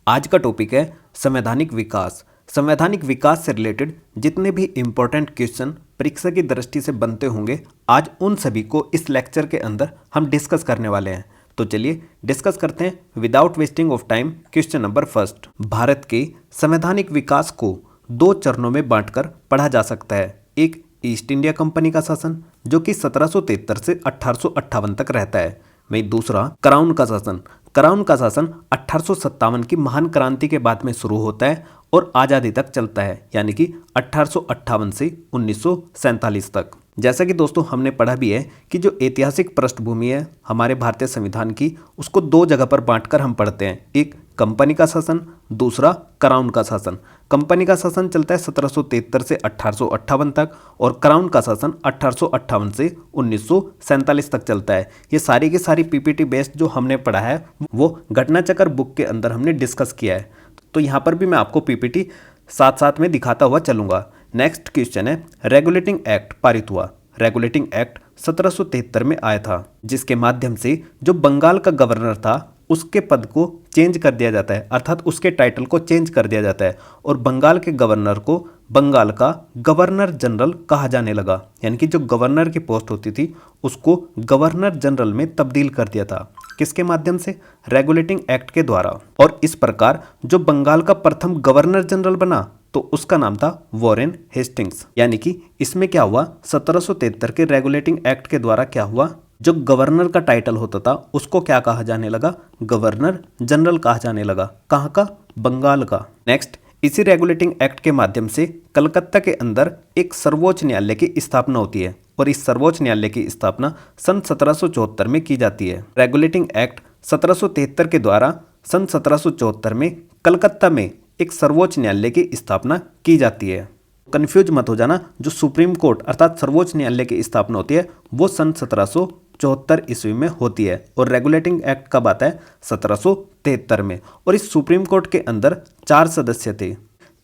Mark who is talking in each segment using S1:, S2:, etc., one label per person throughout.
S1: आज का टॉपिक है संवैधानिक विकास। संवैधानिक विकास से रिलेटेड जितने भी इम्पोर्टेंट क्वेश्चन परीक्षा की दृष्टि से बनते होंगे, आज उन सभी को इस लेक्चर के अंदर हम डिस्कस करने वाले हैं। तो चलिए डिस्कस करते हैं without wasting of time. Question number first, Bharat के संवैधानिक विकास को दो चरणों में बांटकर पढ़ा जा सकता है। एक ईस्ट इंडिया कंपनी का शासन जो कि 1773 से 1858 तक रहता है। वहीं दूसरा क्राउन का शासन। क्राउन का शासन 1857 की महान क्रांति के बाद में शुरू होता है और आज़ादी तक चलता है, यानी कि 1858 से 1947 तक। जैसा कि दोस्तों हमने पढ़ा भी है कि जो ऐतिहासिक पृष्ठभूमि है हमारे भारतीय संविधान की, उसको दो जगह पर बांटकर हम पढ़ते हैं। एक कंपनी का शासन, दूसरा क्राउन का शासन। कंपनी का शासन चलता है 1773 से 1858 तक और क्राउन का शासन 1858 से 1947 तक चलता है। ये सारी की सारी पीपीटी बेस्ड जो हमने पढ़ा है वो घटनाचक्र बुक के अंदर हमने डिस्कस किया है। तो यहाँ पर भी मैं आपको पीपीटी साथ साथ में दिखाता हुआ चलूंगा। नेक्स्ट क्वेश्चन है, रेगुलेटिंग एक्ट पारित हुआ। रेगुलेटिंग एक्ट 1773 में आया था, जिसके माध्यम से जो बंगाल का गवर्नर था उसके पद को चेंज कर दिया जाता है, अर्थात उसके टाइटल को चेंज कर दिया जाता है और बंगाल के गवर्नर को बंगाल का गवर्नर जनरल कहा जाने लगा। यानी कि जो गवर्नर की पोस्ट होती थी उसको गवर्नर जनरल में तब्दील कर दिया था। किसके माध्यम से? रेगुलेटिंग एक्ट के द्वारा। और इस प्रकार जो बंगाल का प्रथम गवर्नर जनरल बना तो उसका नाम था वॉरेन हेस्टिंग्स। यानी कि इसमें क्या हुआ, 1773 के रेगुलेटिंग एक्ट के द्वारा क्या हुआ, जो गवर्नर का टाइटल होता था उसको क्या कहा जाने लगा, गवर्नर जनरल कहा जाने लगा। कहाँ का? बंगाल का। नेक्स्ट, इसी रेगुलेटिंग एक्ट के माध्यम से कलकत्ता के अंदर एक सर्वोच्च न्यायालय की स्थापना होती है और इस सर्वोच्च न्यायालय की स्थापना सन 1774 में की जाती है। रेगुलेटिंग एक्ट 1773 के द्वारा सन 1774 में कलकत्ता में एक सर्वोच्च न्यायालय की स्थापना की जाती है। कंफ्यूज मत हो जाना, जो सुप्रीम कोर्ट अर्थात सर्वोच्च न्यायालय की स्थापना होती है वो सन 1774 ईस्वी में होती है और रेगुलेटिंग एक्ट कब आता है? 1773 में। और इस सुप्रीम कोर्ट के अंदर 4 सदस्य थे,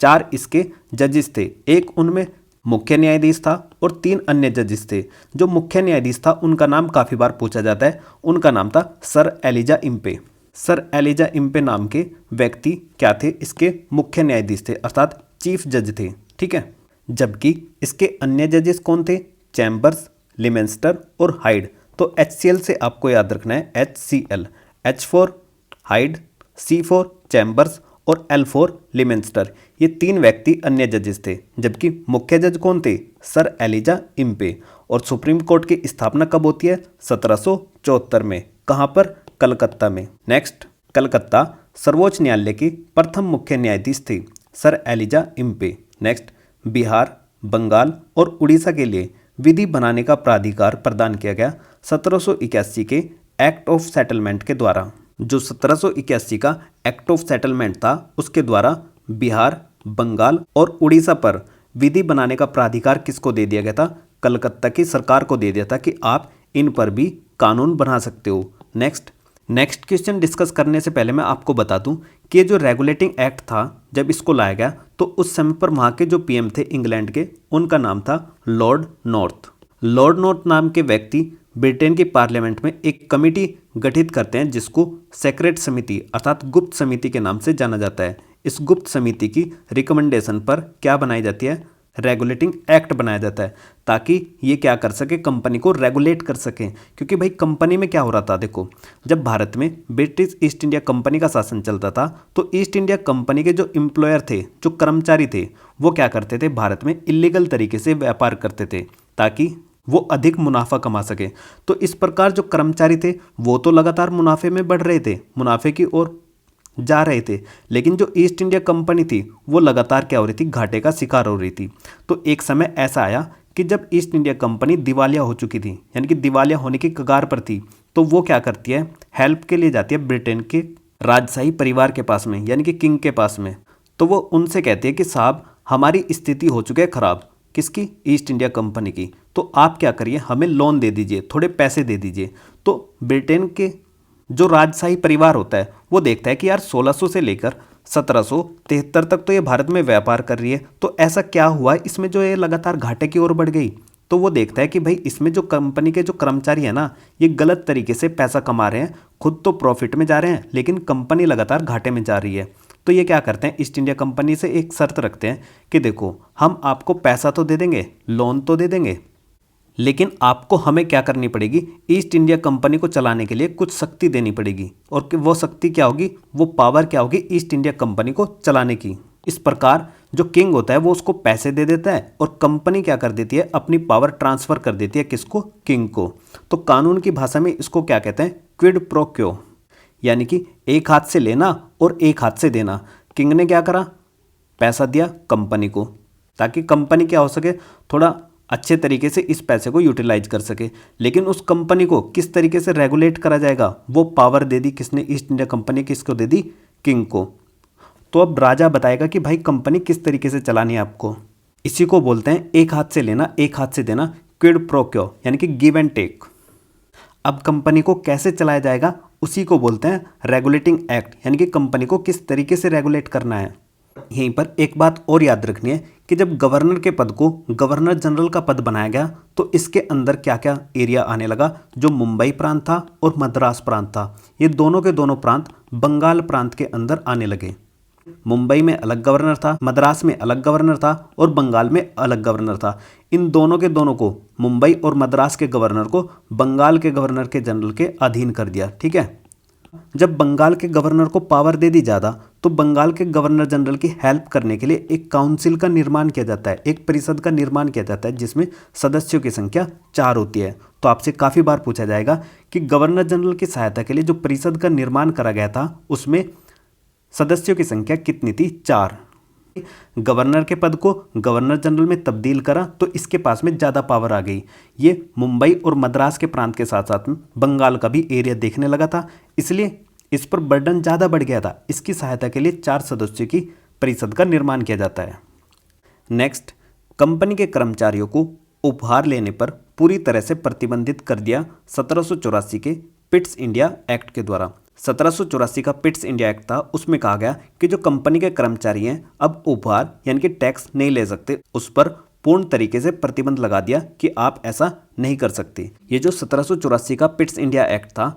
S1: 4 इसके जजेस थे। एक उनमें मुख्य न्यायाधीश था और 3 अन्य जजेस थे। जो मुख्य न्यायाधीश था उनका नाम काफ़ी बार पूछा जाता है, उनका नाम था sir Elijah Impey. Sir Elijah Impey नाम के व्यक्ति क्या थे? इसके मुख्य न्यायाधीश थे, अर्थात चीफ जज थे। ठीक है। जबकि इसके अन्य जजेस कौन थे? चैम्बर्स, लिमेंस्टर और हाइड। तो HCL से आपको याद रखना है HCL, H for hide, C for chambers और L फॉर लिमेंस्टर। ये 3 व्यक्ति अन्य जजेस थे। जबकि मुख्य जज कौन थे? Sir Elijah Impey. और सुप्रीम कोर्ट की स्थापना कब होती है? 1774 में। कहाँ पर? कलकत्ता में। नेक्स्ट, कलकत्ता सर्वोच्च न्यायालय की प्रथम मुख्य न्यायाधीश थी sir Elijah Impey. Next, Bihar, Bengal और उड़ीसा के लिए विधि बनाने का प्राधिकार प्रदान किया गया 1781 के एक्ट ऑफ सेटलमेंट के द्वारा। जो 1781 का एक्ट ऑफ सेटलमेंट था उसके द्वारा बिहार, बंगाल और उड़ीसा पर विधि बनाने का प्राधिकार किसको दे दिया गया था? कलकत्ता की सरकार को दे दिया था कि आप इन पर भी कानून बना सकते हो। नेक्स्ट क्वेश्चन डिस्कस करने से पहले मैं आपको बता दूं कि ये जो रेगुलेटिंग एक्ट था जब इसको लाया गया तो उस समय पर वहाँ के जो पीएम थे इंग्लैंड के, उनका नाम था लॉर्ड नॉर्थ। लॉर्ड नॉर्थ नाम के व्यक्ति ब्रिटेन की पार्लियामेंट में एक कमेटी गठित करते हैं जिसको सेक्रेट समिति अर्थात गुप्त समिति के नाम से जाना जाता है। इस गुप्त समिति की रिकमेंडेशन पर क्या बनाई जाती है? रेगुलेटिंग एक्ट बनाया जाता है ताकि ये क्या कर सके, कंपनी को रेगुलेट कर सके। क्योंकि भाई कंपनी में क्या हो रहा था, देखो जब भारत में ब्रिटिश ईस्ट इंडिया कंपनी का शासन चलता था तो ईस्ट इंडिया कंपनी के जो एम्प्लॉयर थे, जो कर्मचारी थे, वो क्या करते थे, भारत में इलीगल तरीके से व्यापार करते थे ताकि वो अधिक मुनाफा कमा सके। तो इस प्रकार जो कर्मचारी थे वो तो लगातार मुनाफे में बढ़ रहे थे, मुनाफे की ओर जा रहे थे, लेकिन जो ईस्ट इंडिया कंपनी थी वो लगातार क्या हो रही थी, घाटे का शिकार हो रही थी। तो एक समय ऐसा आया कि जब ईस्ट इंडिया कंपनी दिवालिया हो चुकी थी, यानी कि दिवालिया होने की कगार पर थी, तो वो क्या करती है, हेल्प के लिए जाती है ब्रिटेन के राजशाही परिवार के पास में, यानी कि किंग के पास में। तो वो उनसे कहती है कि साहब हमारी स्थिति हो चुकी है खराब। किसकी? ईस्ट इंडिया कंपनी की। तो आप क्या करिए, हमें लोन दे दीजिए, थोड़े पैसे दे दीजिए। तो ब्रिटेन के जो राजशाही परिवार होता है वो देखता है कि यार 1600 से लेकर 1773 तक तो ये भारत में व्यापार कर रही है, तो ऐसा क्या हुआ है इसमें जो ये लगातार घाटे की ओर बढ़ गई। तो वो देखता है कि भाई इसमें जो कंपनी के जो कर्मचारी है ना, ये गलत तरीके से पैसा कमा रहे हैं, खुद तो प्रॉफिट में जा रहे हैं लेकिन कंपनी लगातार घाटे में जा रही है। तो ये क्या करते हैं, ईस्ट इंडिया कंपनी से एक शर्त रखते हैं कि देखो हम आपको पैसा तो दे देंगे, लोन तो दे देंगे, लेकिन आपको हमें क्या करनी पड़ेगी, ईस्ट इंडिया कंपनी को चलाने के लिए कुछ शक्ति देनी पड़ेगी। और वो शक्ति क्या होगी, वो पावर क्या होगी, ईस्ट इंडिया कंपनी को चलाने की। इस प्रकार जो किंग होता है वो उसको पैसे दे देता है और कंपनी क्या कर देती है, अपनी पावर ट्रांसफर कर देती है किसको, किंग को। तो कानून की भाषा में इसको क्या कहते हैं, क्विड प्रो क्यो, यानी कि एक हाथ से लेना और एक हाथ से देना। किंग ने क्या करा, पैसा दिया कंपनी को ताकि कंपनी क्या हो सके, थोड़ा अच्छे तरीके से इस पैसे को यूटिलाइज कर सके। लेकिन उस कंपनी को किस तरीके से रेगुलेट करा जाएगा, वो पावर दे दी किसने, ईस्ट इंडिया कंपनी किसको दे दी, किंग को। तो अब राजा बताएगा कि भाई कंपनी किस तरीके से चलानी है आपको। इसी को बोलते हैं एक हाथ से लेना एक हाथ से देना, क्विड प्रो क्यो, यानी कि गिव एंड टेक। अब कंपनी को कैसे चलाया जाएगा उसी को बोलते हैं रेगुलेटिंग एक्ट, यानी कि कंपनी को किस तरीके से रेगुलेट करना है। यहीं पर एक बात और याद रखनी है कि जब गवर्नर के पद को गवर्नर जनरल का पद बनाया गया तो इसके अंदर क्या क्या एरिया आने लगा, जो मुंबई प्रांत था और मद्रास प्रांत था, ये दोनों के दोनों प्रांत बंगाल प्रांत के अंदर आने लगे। मुंबई में अलग गवर्नर था, मद्रास में अलग गवर्नर था और बंगाल में अलग गवर्नर था। इन दोनों के दोनों को, मुंबई और मद्रास के गवर्नर को बंगाल के गवर्नर के जनरल के अधीन कर दिया। ठीक है, जब बंगाल के गवर्नर को पावर दे दी ज़्यादा तो बंगाल के गवर्नर जनरल की हेल्प करने के लिए एक काउंसिल का निर्माण किया जाता है, एक परिषद का निर्माण किया जाता है जिसमें सदस्यों की संख्या 4 होती है। तो आपसे काफ़ी बार पूछा जाएगा कि गवर्नर जनरल की सहायता के लिए जो परिषद का निर्माण करा गया था उसमें सदस्यों की संख्या कितनी थी, 4। गवर्नर के पद को गवर्नर जनरल में तब्दील करा तो इसके पास में ज़्यादा पावर आ गई। ये मुंबई और मद्रास के प्रांत के साथ साथ में बंगाल का भी एरिया देखने लगा था, इसलिए इस पर बर्डन ज़्यादा बढ़ गया था। इसकी सहायता के लिए 4 सदस्यों की परिषद का निर्माण किया जाता है। नेक्स्ट, कंपनी के कर्मचारियों को उपहार लेने पर पूरी तरह से प्रतिबंधित कर दिया 1784 के पिट्स इंडिया एक्ट के द्वारा। 1784 का पिट्स इंडिया एक्ट था, उसमें कहा गया कि जो कंपनी के कर्मचारी हैं अब उपहार यानी कि टैक्स नहीं ले सकते, उस पर पूर्ण तरीके से प्रतिबंध लगा दिया कि आप ऐसा नहीं कर सकते। ये जो 1784 का पिट्स इंडिया एक्ट था,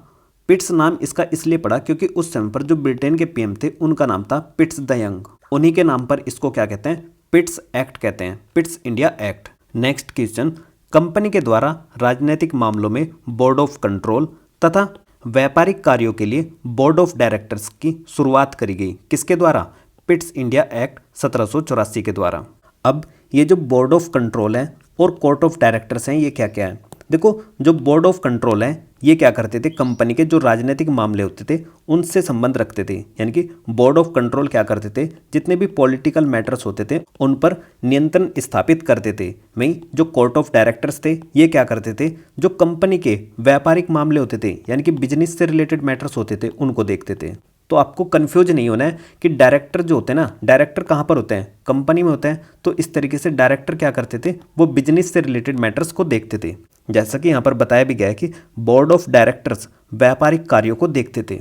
S1: पिट्स नाम इसका इसलिए पड़ा क्योंकि उस समय पर जो ब्रिटेन के पीएम थे उनका नाम था पिट्स द यंग। उन्हीं के नाम पर इसको क्या कहते हैं, पिट्स एक्ट कहते हैं, Pitt's India act. Next question, company के द्वारा राजनीतिक मामलों में बोर्ड ऑफ कंट्रोल तथा व्यापारिक कार्यों के लिए बोर्ड ऑफ डायरेक्टर्स की शुरुआत करी गई, किसके द्वारा, पिट्स इंडिया एक्ट 1784 के द्वारा। अब ये जो बोर्ड ऑफ कंट्रोल है और कोर्ट ऑफ डायरेक्टर्स हैं, ये क्या क्या है। देखो, जो बोर्ड ऑफ कंट्रोल है ये क्या करते थे, कंपनी के जो राजनीतिक मामले होते थे उनसे संबंध रखते थे। यानी कि बोर्ड ऑफ कंट्रोल क्या करते थे, जितने भी पॉलिटिकल मैटर्स होते थे उन पर नियंत्रण स्थापित करते थे। वहीं जो कोर्ट ऑफ डायरेक्टर्स थे ये क्या करते थे, जो कंपनी के व्यापारिक मामले होते थे यानी कि बिजनेस से रिलेटेड मैटर्स होते थे उनको देखते थे। तो आपको कंफ्यूज नहीं होना है कि डायरेक्टर जो होते हैं ना, डायरेक्टर कहाँ पर होते हैं, कंपनी में होते हैं। तो इस तरीके से डायरेक्टर क्या करते थे, वो बिजनेस से रिलेटेड मैटर्स को देखते थे। जैसा कि यहाँ पर बताया भी गया है कि बोर्ड ऑफ डायरेक्टर्स व्यापारिक कार्यों को देखते थे।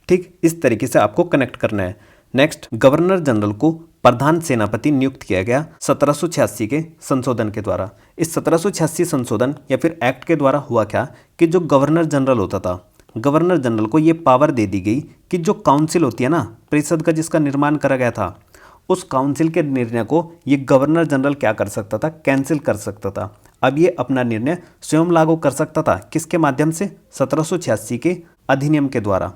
S1: ठीक इस तरीके से आपको कनेक्ट करना है। नेक्स्ट, गवर्नर जनरल को प्रधान सेनापति नियुक्त किया गया 1786 के संशोधन के द्वारा। इस 1786 संशोधन या फिर एक्ट के द्वारा हुआ क्या कि जो गवर्नर जनरल होता था, गवर्नर जनरल को ये पावर दे दी गई कि जो काउंसिल होती है ना, परिषद का जिसका निर्माण करा गया था, उस काउंसिल के निर्णय को ये गवर्नर जनरल क्या कर सकता था, कैंसिल कर सकता था। अब ये अपना निर्णय स्वयं लागू कर सकता था, किसके माध्यम से, 1786 के अधिनियम के द्वारा।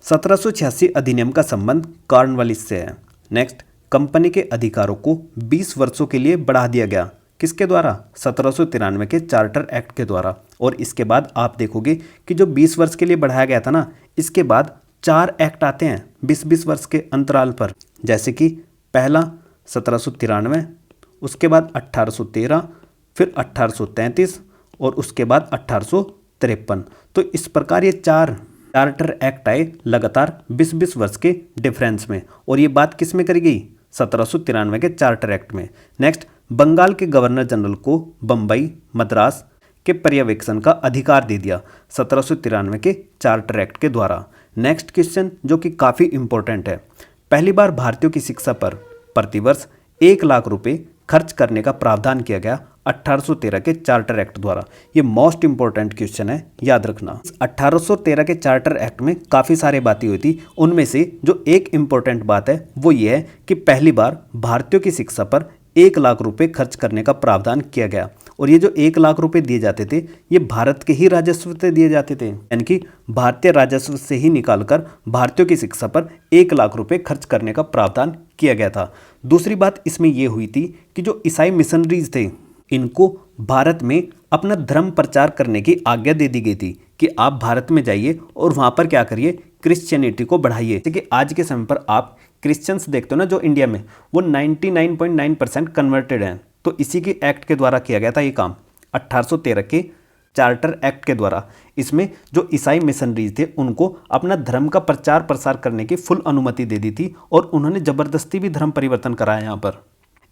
S1: 1786 अधिनियम का संबंध कॉर्नवालिस से है। नेक्स्ट, कंपनी के अधिकारों को 20 वर्षों के लिए बढ़ा दिया गया, किसके द्वारा, 1793 के चार्टर एक्ट के द्वारा। और इसके बाद आप देखोगे कि जो 20 वर्ष के लिए बढ़ाया गया था ना, इसके बाद 4 एक्ट आते हैं 20-20 वर्ष के अंतराल पर। जैसे कि पहला 1793, उसके बाद 1813, फिर 1833 और उसके बाद 1853। तो इस प्रकार ये 4 चार्टर एक्ट आए लगातार 20-20 वर्ष के डिफरेंस में। और ये बात किस में करी गई, 1793 के चार्टर एक्ट में। नेक्स्ट, बंगाल के गवर्नर जनरल को बम्बई, मद्रास के पर्यवेक्षण का अधिकार दे दिया 1793 के चार्टर एक्ट के द्वारा। नेक्स्ट क्वेश्चन जो कि काफ़ी इंपॉर्टेंट है, पहली बार भारतीयों की शिक्षा पर प्रतिवर्ष 1 लाख रुपए खर्च करने का प्रावधान किया गया 1813 के चार्टर एक्ट द्वारा। ये मोस्ट इंपॉर्टेंट क्वेश्चन है, याद रखना। 1813 के चार्टर एक्ट में काफ़ी सारी बातें हुई थी, उनमें से जो एक इंपॉर्टेंट बात है वो ये है कि पहली बार भारतीयों की शिक्षा पर 1 लाख रुपए खर्च करने का प्रावधान किया गया। और ये जो 1 लाख रुपए दिए जाते थे ये भारत के ही राजस्व से दिए जाते थे, यानी कि भारतीय राजस्व से ही निकालकर भारतीयों की शिक्षा पर 1 लाख रुपए खर्च करने का प्रावधान किया गया था। दूसरी बात इसमें यह हुई थी कि जो ईसाई मिशनरीज थे इनको भारत में अपना धर्म प्रचार करने की आज्ञा दे दी गई थी कि आप भारत में जाइए और वहाँ पर क्या करिए, क्रिश्चियनिटी को बढ़ाइए। जैसे कि आज के समय पर आप क्रिश्चियंस देखते हो ना जो इंडिया में, वो 99.9% कन्वर्टेड हैं। तो इसी के एक्ट के द्वारा किया गया था ये काम, 1813 के चार्टर एक्ट के द्वारा। इसमें जो ईसाई मिशनरीज थे उनको अपना धर्म का प्रचार प्रसार करने की फुल अनुमति दे दी थी और उन्होंने ज़बरदस्ती भी धर्म परिवर्तन कराया यहाँ पर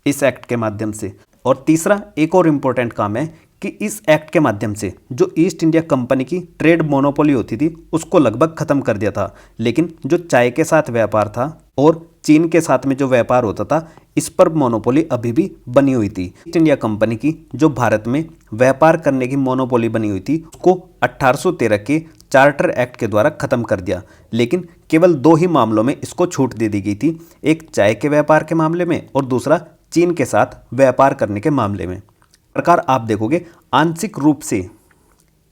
S1: इस एक्ट के माध्यम से। और तीसरा एक और इम्पोर्टेंट काम है कि इस एक्ट के माध्यम से जो ईस्ट इंडिया कंपनी की ट्रेड मोनोपोली होती थी उसको लगभग खत्म कर दिया था। लेकिन जो चाय के साथ व्यापार था और चीन के साथ में जो व्यापार होता था इस पर मोनोपोली अभी भी बनी हुई थी। ईस्ट इंडिया कंपनी की जो भारत में व्यापार करने की मोनोपोली बनी हुई थी उसको 1813 के चार्टर एक्ट के द्वारा खत्म कर दिया। लेकिन केवल 2 ही मामलों में इसको छूट दे दी गई थी, एक चाय के व्यापार के मामले में और दूसरा चीन के साथ व्यापार करने के मामले में। प्रकार आप देखोगे आंशिक रूप से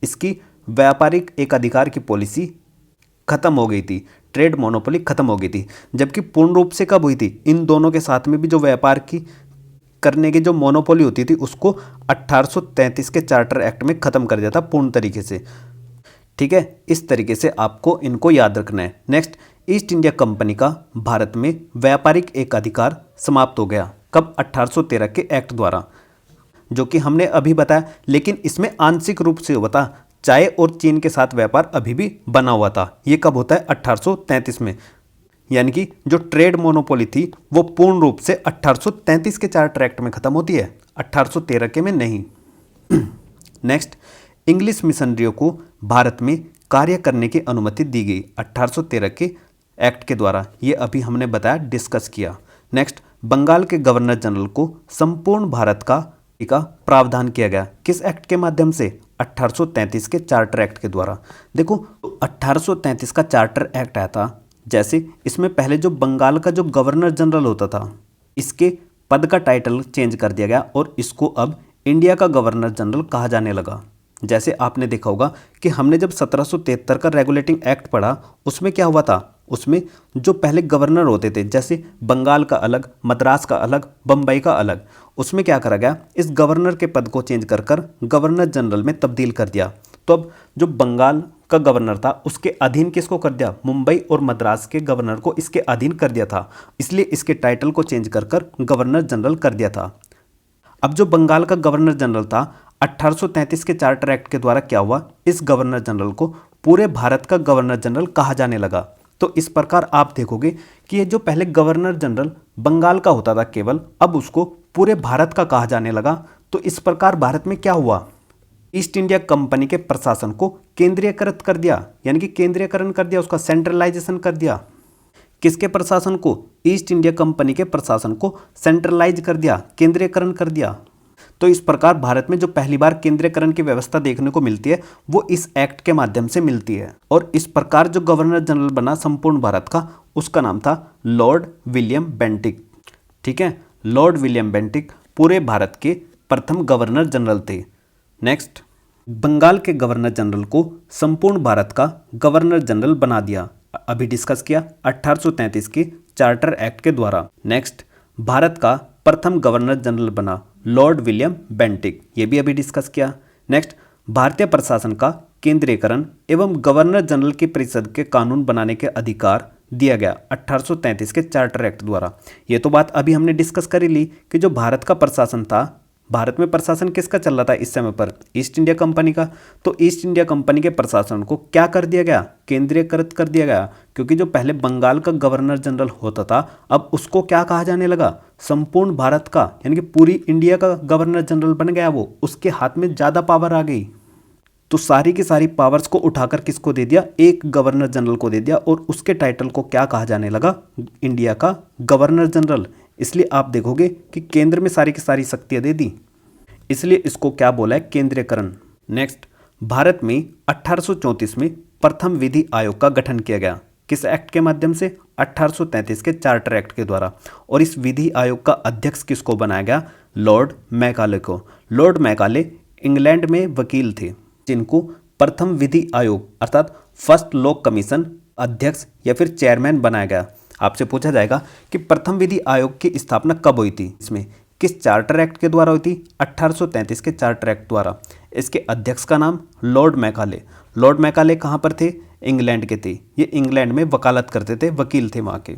S1: इसकी व्यापारिक एक अधिकार की पॉलिसी खत्म हो गई थी, ट्रेड मोनोपोली खत्म हो गई थी। जबकि पूर्ण रूप से कब हुई थी, इन दोनों के साथ में भी जो व्यापार की करने की जो मोनोपोली होती थी उसको 1833 के चार्टर एक्ट में खत्म कर दिया था पूर्ण तरीके से। ठीक है, इस तरीके से आपको इनको याद रखना है। नेक्स्ट, ईस्ट इंडिया कंपनी का भारत में व्यापारिक एक अधिकार समाप्त हो गया कब, 1813 के एक्ट द्वारा, जो कि हमने अभी बताया। लेकिन इसमें आंशिक रूप से हुआ था, चाय और चीन के साथ व्यापार अभी भी बना हुआ था। ये कब होता है, 1833 में। यानी कि जो ट्रेड मोनोपोली थी वो पूर्ण रूप से 1833 के चार्टर एक्ट में खत्म होती है, 1813 के में नहीं। नेक्स्ट, इंग्लिश मिशनरियों को भारत में कार्य करने की अनुमति दी गई 1813 के एक्ट के द्वारा। ये अभी हमने बताया, डिस्कस किया। नेक्स्ट, बंगाल के गवर्नर जनरल को संपूर्ण भारत का प्रावधान किया गया किस एक्ट के माध्यम से, 1833 के चार्टर एक्ट के द्वारा। देखो 1833 का चार्टर एक्ट आया था, जैसे इसमें पहले जो बंगाल का जो गवर्नर जनरल होता था इसके पद का टाइटल चेंज कर दिया गया और इसको अब इंडिया का गवर्नर जनरल कहा जाने लगा। जैसे आपने देखा होगा कि हमने जब 1773 का रेगुलेटिंग एक्ट पढ़ा उसमें क्या हुआ था, उसमें जो पहले गवर्नर होते थे जैसे बंगाल का अलग, मद्रास का अलग, बम्बई का अलग, उसमें क्या करा गया, इस गवर्नर के पद को चेंज कर कर गवर्नर जनरल में तब्दील कर दिया। तो अब जो बंगाल का गवर्नर था उसके अधीन किसको कर दिया, मुंबई और मद्रास के गवर्नर को इसके अधीन कर दिया था, इसलिए इसके टाइटल को चेंज कर कर गवर्नर जनरल कर दिया था। अब जो बंगाल का गवर्नर जनरल था 1833 के चार्टर एक्ट के द्वारा क्या हुआ, इस गवर्नर जनरल को पूरे भारत का गवर्नर जनरल कहा जाने लगा। तो इस प्रकार आप देखोगे कि ये जो पहले गवर्नर जनरल बंगाल का होता था केवल, अब उसको पूरे भारत का कहा जाने लगा। तो इस प्रकार भारत में क्या हुआ, ईस्ट इंडिया कंपनी के प्रशासन को केंद्रीयकृत कर दिया, यानी कि केंद्रीयकरण कर दिया, उसका सेंट्रलाइजेशन कर दिया। किसके प्रशासन को, ईस्ट इंडिया कंपनी के प्रशासन को सेंट्रलाइज कर दिया, केंद्रीयकरण कर दिया। तो इस प्रकार भारत में जो पहली बार केंद्रीयकरण की व्यवस्था देखने को मिलती है वो इस एक्ट के माध्यम से मिलती है। और इस प्रकार जो गवर्नर जनरल बना संपूर्ण भारत का उसका नाम था लॉर्ड विलियम बेंटिक। ठीक है, लॉर्ड विलियम बेंटिक पूरे भारत के प्रथम गवर्नर जनरल थे। नेक्स्ट, बंगाल के गवर्नर जनरल को संपूर्ण भारत का गवर्नर जनरल बना दिया, अभी डिस्कस किया 1833 के चार्टर एक्ट के द्वारा। नेक्स्ट, भारत का प्रथम गवर्नर जनरल बना लॉर्ड विलियम बेंटिक, ये भी अभी डिस्कस किया। नेक्स्ट, भारतीय प्रशासन का केंद्रीयकरण एवं गवर्नर जनरल की परिषद के कानून बनाने के अधिकार दिया गया 1833 के चार्टर एक्ट द्वारा। ये तो बात अभी हमने डिस्कस कर ही ली कि जो भारत का प्रशासन था, भारत में प्रशासन किसका चल रहा था इस समय पर, ईस्ट इंडिया कंपनी का। तो ईस्ट इंडिया कंपनी के प्रशासन को क्या कर दिया गया, केंद्रीयकृत कर दिया गया, क्योंकि जो पहले बंगाल का गवर्नर जनरल होता था अब उसको क्या कहा जाने लगा, संपूर्ण भारत का, यानी कि पूरी इंडिया का गवर्नर जनरल बन गया वो, उसके हाथ में ज़्यादा पावर आ गई। तो सारी की सारी पावर्स को उठाकर किसको दे दिया, एक गवर्नर जनरल को दे दिया और उसके टाइटल को क्या कहा जाने लगा, इंडिया का गवर्नर जनरल, इसलिए आप देखोगे कि केंद्र में सारी की सारी शक्तियां दे दी, इसलिए इसको क्या बोला है, केंद्रीयकरण। नेक्स्ट, भारत में 1834 में प्रथम विधि आयोग का गठन किया गया। किस एक्ट के माध्यम से? 1833 के चार्टर एक्ट के द्वारा। और इस विधि आयोग का अध्यक्ष किसको बनाया गया? लॉर्ड मैकाले को। लॉर्ड मैकाले इंग्लैंड में वकील थे, जिनको प्रथम विधि आयोग अर्थात फर्स्ट लॉ कमीशन अध्यक्ष या फिर चेयरमैन बनाया गया। आपसे पूछा जाएगा कि प्रथम विधि आयोग की स्थापना कब हुई थी, इसमें किस चार्टर एक्ट के द्वारा हुई थी? 1833 के चार्टर एक्ट द्वारा। इसके अध्यक्ष का नाम लॉर्ड मैकाले। लॉर्ड मैकाले कहाँ पर थे? इंग्लैंड के थे। ये इंग्लैंड में वकालत करते थे, वकील थे वहाँ के।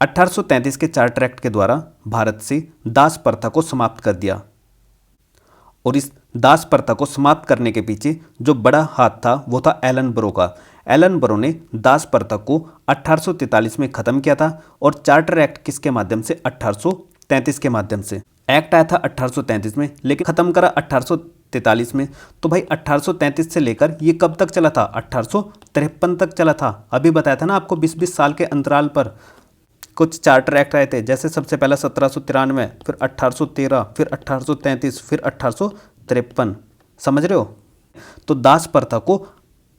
S1: 1833 के चार्टर एक्ट के द्वारा भारत से दास प्रथा को समाप्त कर दिया। और इस दास प्रथा को समाप्त करने के पीछे जो बड़ा हाथ था वो था एलन ब्रो का। एलन ब्रो ने दास प्रथा को 1843 में खत्म किया था। और चार्टर एक्ट किसके माध्यम से? 1833 के माध्यम से। एक्ट आया था 1833 में, लेकिन खत्म करा 1843 में। तो भाई 1833 से लेकर ये कब तक चला था? 1853 तक चला था। अभी बताया था ना आपको, 20-20 साल के अंतराल पर कुछ चार्टर एक्ट आए थे। जैसे सबसे पहला 1793, फिर 1813, फिर 1833, फिर 1853। समझ रहे हो? तो दास प्रथा को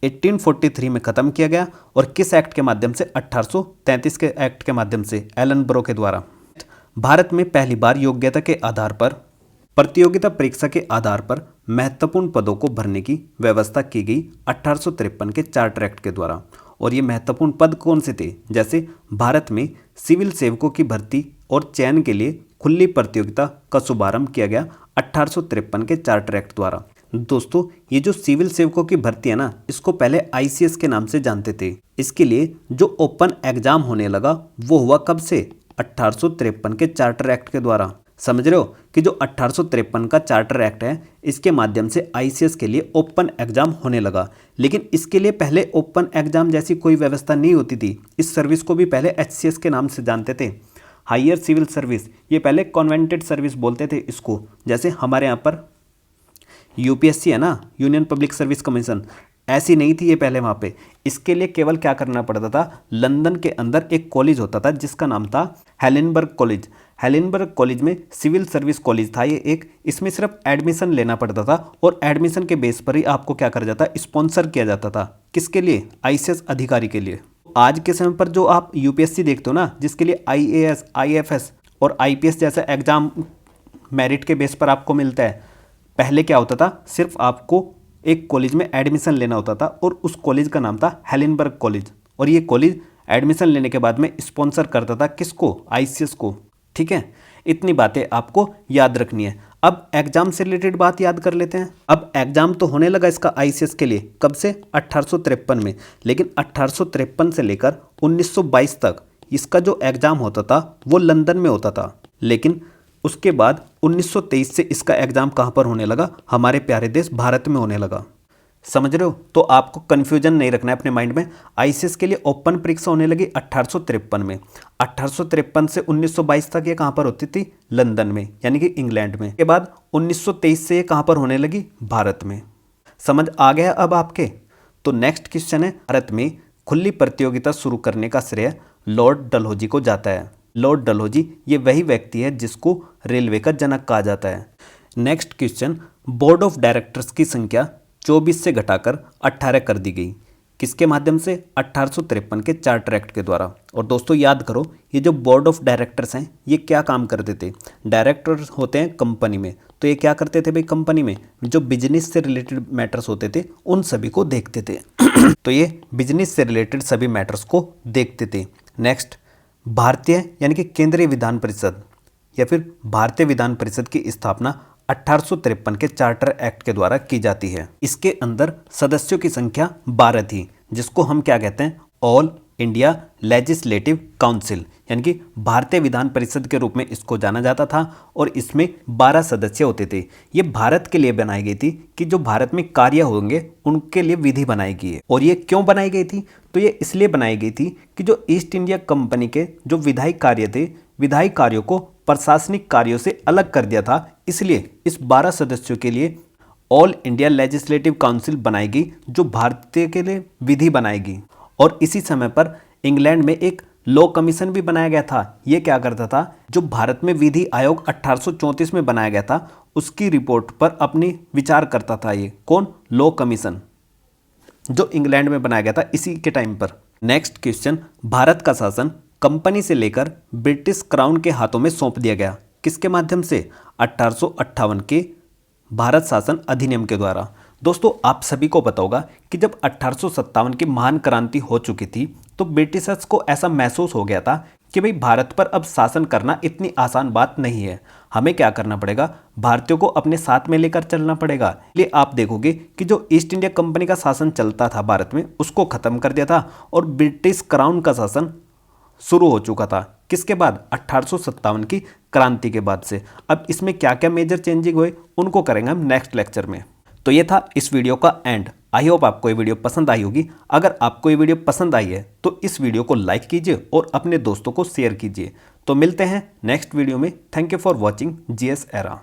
S1: 1843 में खत्म किया गया। और किस एक्ट के माध्यम से? 1833 के एक्ट के माध्यम से, एलन ब्रो के द्वारा। भारत में पहली बार योग्यता के आधार पर, प्रतियोगिता परीक्षा के आधार पर महत्वपूर्ण पदों को भरने की व्यवस्था की गई 1853 के चार्टर एक्ट के द्वारा। और ये महत्वपूर्ण पद कौन से थे? जैसे भारत में सिविल सेवकों की भर्ती और चयन के लिए खुली प्रतियोगिता का शुभारंभ किया गया 1853 के चार्टर एक्ट द्वारा। दोस्तों, ये जो सिविल सेवकों की भर्ती है ना, इसको पहले आईसीएस के नाम से जानते थे। इसके लिए जो ओपन एग्जाम होने लगा वो हुआ कब से? 1853 के चार्टर एक्ट के द्वारा। समझ रहे हो कि जो 1853 का चार्टर एक्ट है, इसके माध्यम से आईसीएस के लिए ओपन एग्जाम होने लगा। लेकिन इसके लिए पहले ओपन एग्जाम जैसी कोई व्यवस्था नहीं होती थी। इस सर्विस को भी पहले एचसीएस के नाम से जानते थे, हायर सिविल सर्विस। ये पहले कॉन्वेंटेड सर्विस बोलते थे इसको। जैसे हमारे यहाँ पर यूपीएससी है ना, यूनियन पब्लिक सर्विस कमीशन, ऐसी नहीं थी ये पहले वहाँ पे। इसके लिए केवल क्या करना पड़ता था? लंदन के अंदर एक कॉलेज होता था जिसका नाम था हेलेनबर्ग कॉलेज। हेलेनबर्ग कॉलेज में सिविल सर्विस कॉलेज था ये एक। इसमें सिर्फ एडमिशन लेना पड़ता था और एडमिशन के बेस पर ही आपको क्या करा जाता? स्पॉन्सर किया जाता था। किसके लिए? आईसीएस अधिकारी के लिए। आज के समय पर जो आप यूपीएससी देखते हो ना, जिसके लिए आईएएस, आईएफएस और आईपीएस जैसा एग्जाम मेरिट के बेस पर आपको मिलता है, पहले क्या होता था? सिर्फ आपको एक कॉलेज में एडमिशन लेना होता था और उस कॉलेज का नाम था हेलेनबर्ग कॉलेज। और ये कॉलेज एडमिशन लेने के बाद में स्पॉन्सर करता था किसको? आईसीएस को। ठीक है, इतनी बातें आपको याद रखनी है। अब एग्जाम से रिलेटेड बात याद कर लेते हैं। अब एग्जाम तो होने लगा इसका आईसीएस के लिए, कब से? 1853 में। लेकिन 1853 से लेकर 1922 तक इसका जो एग्जाम होता था वो लंदन में होता था। लेकिन उसके बाद 1923 से इसका एग्जाम कहाँ पर होने लगा? हमारे प्यारे देश भारत में होने लगा। समझ रहे हो? तो आपको कन्फ्यूजन नहीं रखना है अपने माइंड में। आईसीएस के लिए ओपन परीक्षा होने लगी 1853 में। 1853 से 1922 तक ये कहाँ पर होती थी? लंदन में, यानी कि इंग्लैंड में। के बाद 1923 से ये कहाँ पर होने लगी? भारत में। समझ आ गया अब आपके? तो नेक्स्ट क्वेश्चन है, भारत में खुली प्रतियोगिता शुरू करने का श्रेय लॉर्ड डलहौजी को जाता है। लॉर्ड डलहौजी ये वही व्यक्ति है जिसको रेलवे का जनक कहा जाता है। Next question, board of directors की संख्या 24 से घटाकर 18 कर दी गई। किसके माध्यम से? 1853 के चार्टर एक्ट के द्वारा। और दोस्तों याद करो, ये जो बोर्ड ऑफ डायरेक्टर्स हैं ये क्या काम करते थे? डायरेक्टर्स होते हैं कंपनी में, तो ये क्या करते थे भाई? कंपनी में जो बिजनेस से रिलेटेड मैटर्स होते थे उन सभी को देखते थे। तो ये बिजनेस से रिलेटेड सभी मैटर्स को देखते थे। नेक्स्ट, भारतीय यानी कि केंद्रीय विधान परिषद या फिर भारतीय विधान परिषद की स्थापना 1853 के चार्टर एक्ट के द्वारा की जाती है। इसके अंदर सदस्यों की संख्या 12 थी, जिसको हम क्या कहते हैं? ऑल इंडिया लेजिस्लेटिव काउंसिल, यानी कि भारतीय विधान परिषद के रूप में इसको जाना जाता था। और इसमें 12 सदस्य होते थे। ये भारत के लिए बनाई गई थी कि जो भारत में कार्य होंगे उनके लिए विधि बनाई गई है। और ये क्यों बनाई गई थी? तो ये इसलिए बनाई गई थी कि जो ईस्ट इंडिया कंपनी के जो विधायी कार्य थे, विधायी कार्यों को प्रशासनिक कार्यों से अलग कर दिया था। इसलिए इस 12 सदस्यों के लिए ऑल इंडिया लेजिस्लेटिव काउंसिल बनाएगी, जो भारतीय के लिए विधि बनाएगी। और इसी समय पर इंग्लैंड में एक लॉ कमीशन भी बनाया गया था। ये क्या करता था, जो भारत में विधि आयोग 1834 में बनाया गया था उसकी रिपोर्ट पर अपनी विचार करता था। ये कौन, लॉ कमीशन, जो इंग्लैंड में बनाया गया था इसी के टाइम पर। नेक्स्ट क्वेश्चन, भारत का शासन कंपनी से लेकर ब्रिटिश क्राउन के हाथों में सौंप दिया गया, किसके माध्यम से, 1858 के भारत शासन अधिनियम के द्वारा। दोस्तों आप सभी को पता होगा कि जब 1857 की महान क्रांति हो चुकी थी तो ब्रिटिशर्स को ऐसा महसूस हो गया था कि भाई भारत पर अब शासन करना इतनी आसान बात नहीं है, हमें क्या करना पड़ेगा, भारतीयों को अपने साथ में लेकर चलना पड़ेगा। इसलिए आप देखोगे कि जो ईस्ट इंडिया कंपनी का शासन चलता था भारत में उसको खत्म कर दिया था और ब्रिटिश क्राउन का शासन शुरू हो चुका था। किसके बाद, 1857 की क्रांति के बाद से। अब इसमें क्या क्या मेजर चेंजिंग हुए उनको करेंगे हम नेक्स्ट लेक्चर में। तो ये था इस वीडियो का एंड। आई होप आपको ये वीडियो पसंद आई होगी। अगर आपको ये वीडियो पसंद आई है तो इस वीडियो को लाइक कीजिए और अपने दोस्तों को शेयर कीजिए। तो मिलते हैं नेक्स्ट वीडियो में। Thank you for watching GS era.